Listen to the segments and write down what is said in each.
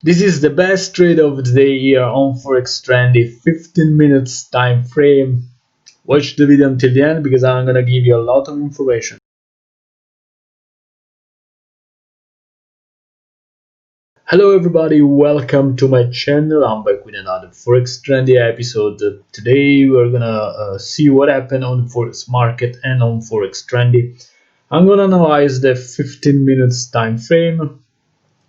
This is the best trade of the day here on Forex Trendy, 15 minutes time frame. Watch the video until the end because I'm gonna give you a lot of information. Hello everybody, welcome to my channel. I'm back with another Forex Trendy episode. Today we're gonna see what happened on the Forex market and on Forex Trendy. I'm gonna analyze the 15 minutes time frame.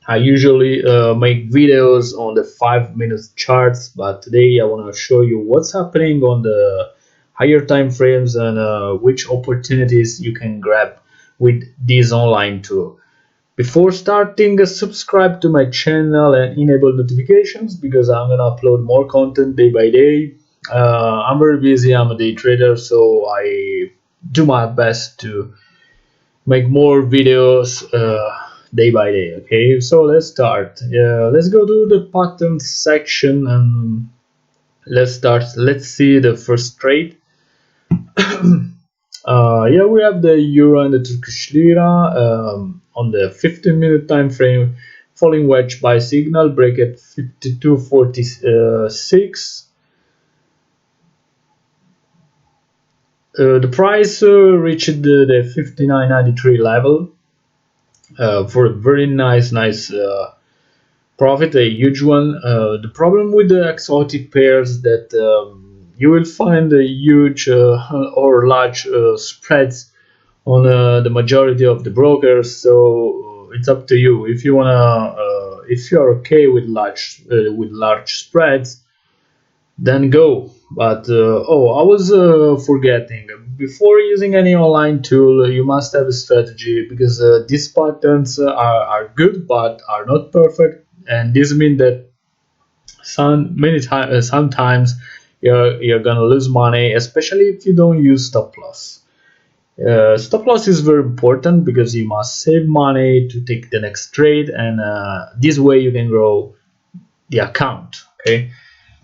I usually make videos on the 5 minute charts, but today I want to show you what's happening on the higher time frames and which opportunities you can grab with this online tool. Before starting, subscribe to my channel and enable notifications because I'm gonna upload more content day by day. I'm very busy, I'm a day trader, so I do my best to make more videos day by day. Okay, so let's start. Let's go to the patterns section and let's start. Let's see the first trade. Yeah, we have the euro and the Turkish lira on the 15-minute time frame, falling wedge buy signal, break at 52.46. The price reached the 59.93 level for a very nice profit, a huge one. The problem with the exotic pairs that you will find a huge or large spreads on the majority of the brokers, so it's up to you if you wanna if you're okay with large spreads, then go. But oh, I was forgetting, before using any online tool you must have a strategy because these patterns are good but are not perfect, and this means that sometimes you're gonna lose money, especially if you don't use stop loss. Stop loss is very important because you must save money to take the next trade, and this way you can grow the account. Okay,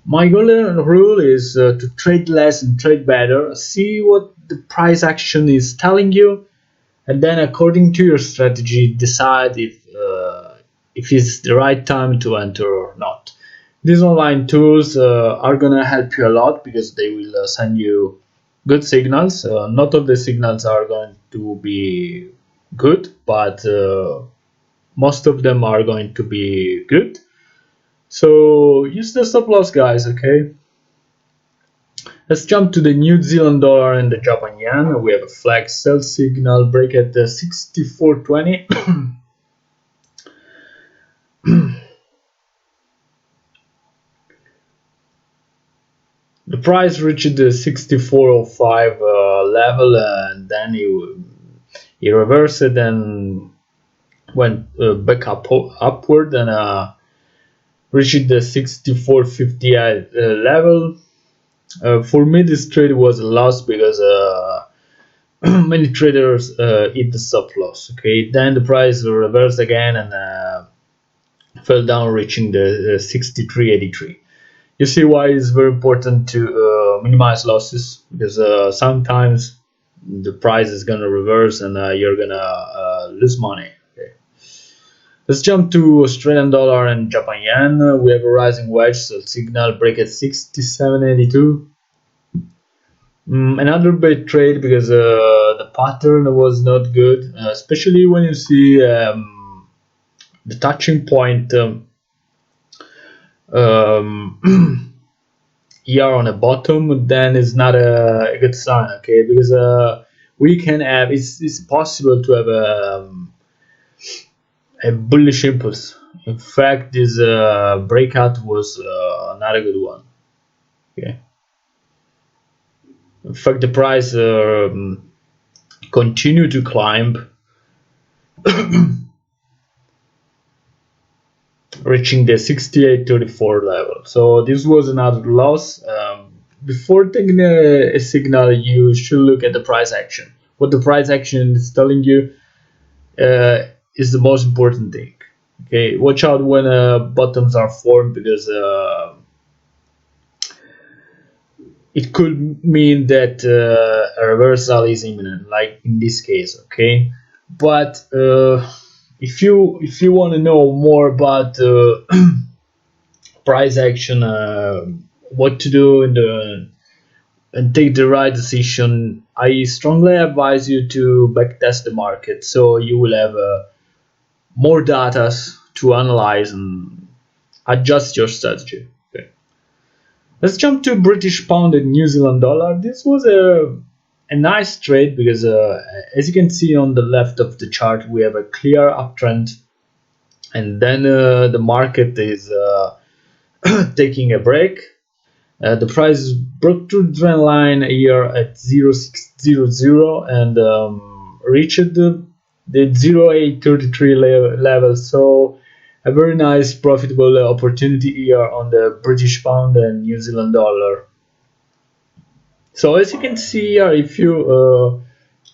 my golden rule is to trade less and trade better. See what the price action is telling you, and then according to your strategy decide if it's the right time to enter or not. These online tools are gonna help you a lot because they will send you good signals. Not all the signals are going to be good, but most of them are going to be good. So use the stop loss, guys. Okay. Let's jump to the New Zealand dollar and the Japan yen. We have a flag sell signal, break at the 64.20. The price reached the 64.05 level, and then he reversed it and went back upward and reached the 64.50 level. For me, this trade was a loss because many traders hit the stop loss. Okay, then the price reversed again and fell down, reaching the 63.83. You see why it's very important to minimize losses, because sometimes the price is gonna reverse and you're gonna lose money. Okay. Let's jump to Australian dollar and Japan yen. We have a rising wedge, so signal break at 67.82. Another bad trade because the pattern was not good, especially when you see the touching point here on the bottom, then it's not a good sign. Okay, because we can have it's possible to have a bullish impulse. In fact, this breakout was not a good one. Okay. In fact, the price continued to climb, reaching the 68.34 level. So this was another loss. Before taking a signal, you should look at the price action. What the price action is telling you is the most important thing. Okay, watch out when bottoms are formed because it could mean that a reversal is imminent, like in this case. Okay, but if you want to know more about price action, what to do and take the right decision, I strongly advise you to backtest the market, so you will have more data to analyze and adjust your strategy. Okay. Let's jump to British pound and New Zealand dollar. This was a nice trade because as you can see on the left of the chart, we have a clear uptrend, and then the market is taking a break. The price broke through the trend line here at 0600 and reached the 0833 level. So a very nice profitable opportunity here on the British pound and New Zealand dollar. So as you can see here, if you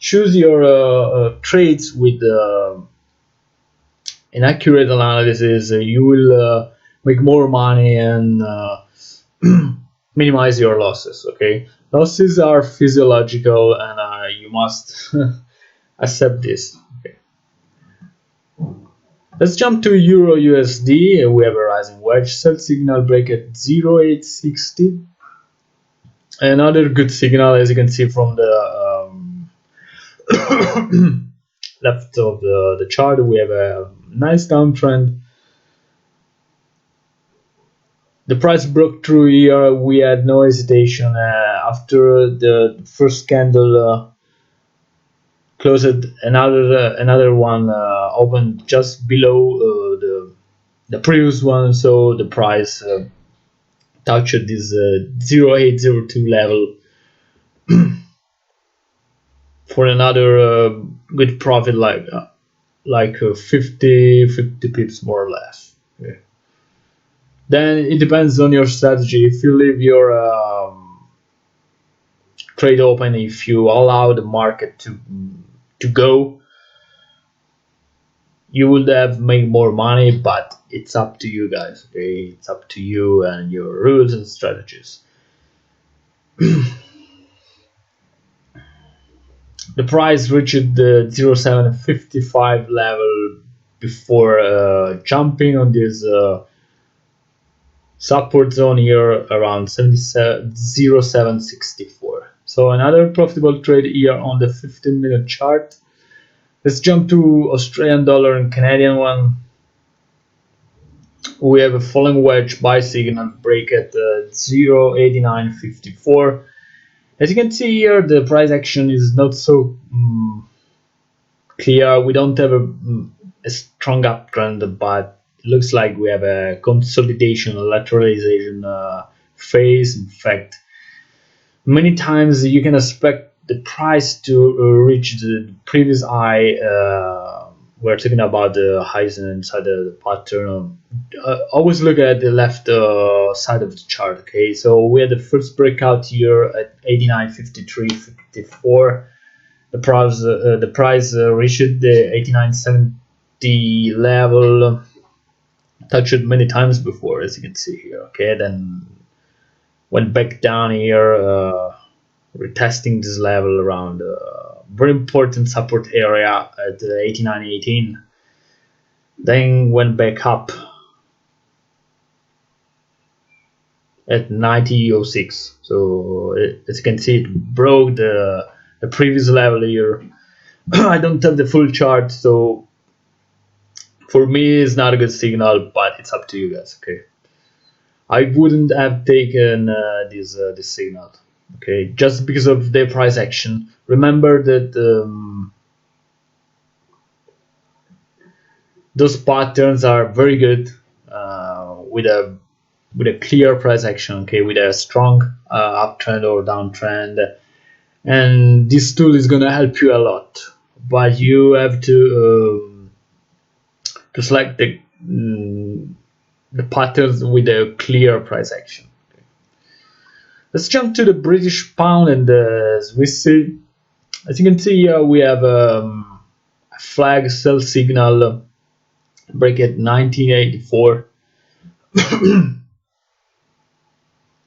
choose your trades with an accurate analysis, you will make more money and minimize your losses. Okay, losses are physiological and you must accept this. Okay. Let's jump to EURUSD. We have a rising wedge, sell signal break at 0860. Another good signal, as you can see from the left of the chart, we have a nice downtrend. The price broke through here. We had no hesitation after the first candle closed. Another one opened just below the previous one, so the price touched this 0802 level for another good profit, like 50 pips more or less. Okay. Then it depends on your strategy. If you leave your trade open, if you allow the market to go, you would have made more money, but it's up to you guys. Okay, it's up to you and your rules and strategies. The price reached the 0755 level before jumping on this support zone here around 0764. So another profitable trade here on the 15-minute chart. Let's jump to Australian dollar and Canadian one. We have a falling wedge buy signal break at 0.8954. As you can see here, the price action is not so clear. We don't have a strong uptrend, but it looks like we have a consolidation, a lateralization phase. In fact, many times you can expect the price to reach the previous high. We're talking about the highs inside the pattern. Always look at the left side of the chart. Okay, so we had the first breakout here at 89.53.54. The price reached the 89.70 level, touched it many times before, as you can see here. Okay, then went back down here, retesting this level around very important support area at 89.18. Then went back up at 90.06. So as you can see, it broke the previous level here. I don't have the full chart, so for me it's not a good signal, but it's up to you guys. Okay, I wouldn't have taken this signal. Okay, just because of the price action. Remember that those patterns are very good with a clear price action. Okay, with a strong uptrend or downtrend, and this tool is gonna help you a lot. But you have to select the patterns with a clear price action. Okay. Let's jump to the British pound and the Swiss. As you can see here, we have a flag sell signal break at 1984.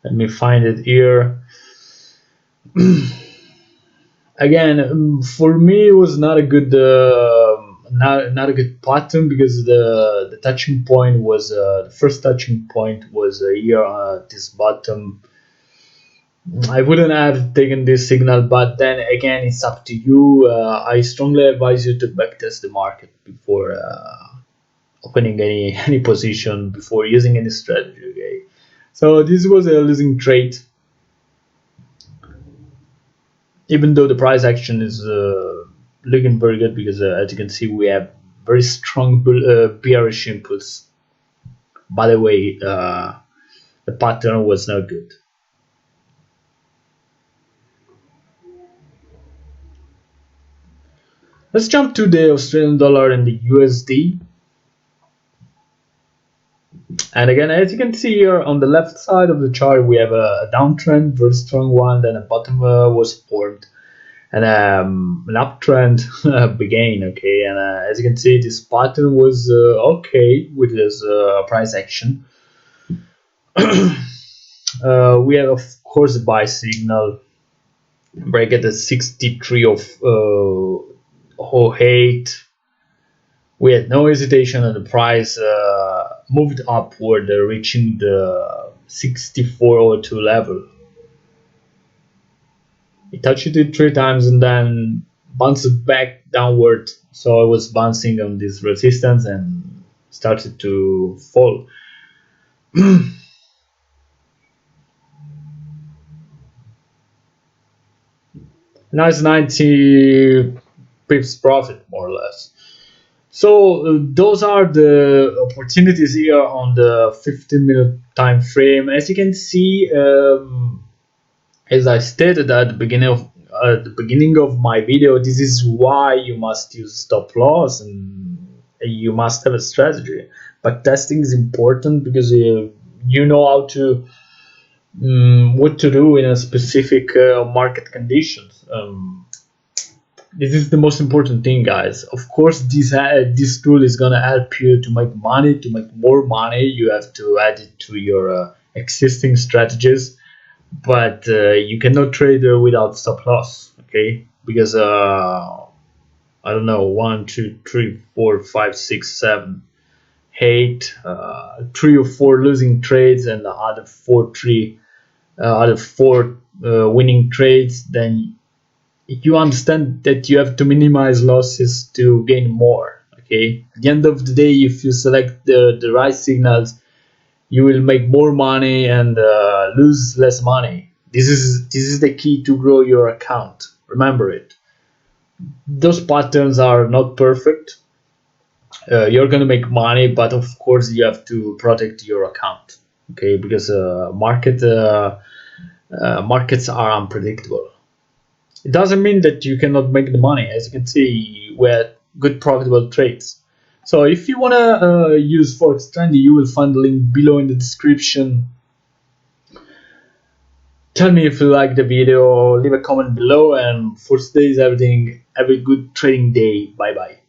Let me find it here. Again, for me, it was not a good not a good pattern, because the touching point was the first touching point was here at this bottom. I wouldn't have taken this signal, but then again, it's up to you. I strongly advise you to backtest the market before opening any position, before using any strategy. Okay, so this was a losing trade, even though the price action is looking very good, because as you can see, we have very strong bearish impulse. By the way, the pattern was not good. Let's jump to the Australian dollar and the USD. And again, as you can see here on the left side of the chart, we have a downtrend, very strong one, then a bottom was formed, and an uptrend began. Okay, and as you can see, this pattern was okay with this price action. We have, of course, a buy signal break at the 63 of 08. We had no hesitation, and the price moved upward, reaching the 64.02 level. It touched it 3 times and then bounced back downward. So I was bouncing on this resistance and started to fall. Now it's 90 pips profit, more or less. So those are the opportunities here on the 15-minute time frame. As you can see, as I stated at the beginning of my video, this is why you must use stop loss and you must have a strategy. But testing is important, because you know how to what to do in a specific market conditions. This is the most important thing, guys. Of course, this tool is gonna help you to make money, to make more money. You have to add it to your existing strategies, but you cannot trade without stop loss. Okay, because I don't know, 1, 2, 3, 4, 5, 6, 7, 8, 3 or 4 losing trades, and the other 4 winning trades. Then you understand that you have to minimize losses to gain more. Okay, at the end of the day, if you select the right signals, you will make more money and lose less money. This is the key to grow your account. Remember it. Those patterns are not perfect. You're gonna make money, but of course you have to protect your account. Okay, because markets are unpredictable. It doesn't mean that you cannot make the money. As you can see, we had good profitable trades. So if you want to use Forex Trendy, you will find the link below in the description. Tell me if you like the video, leave a comment below, and for today's everything, have a good trading day. Bye bye.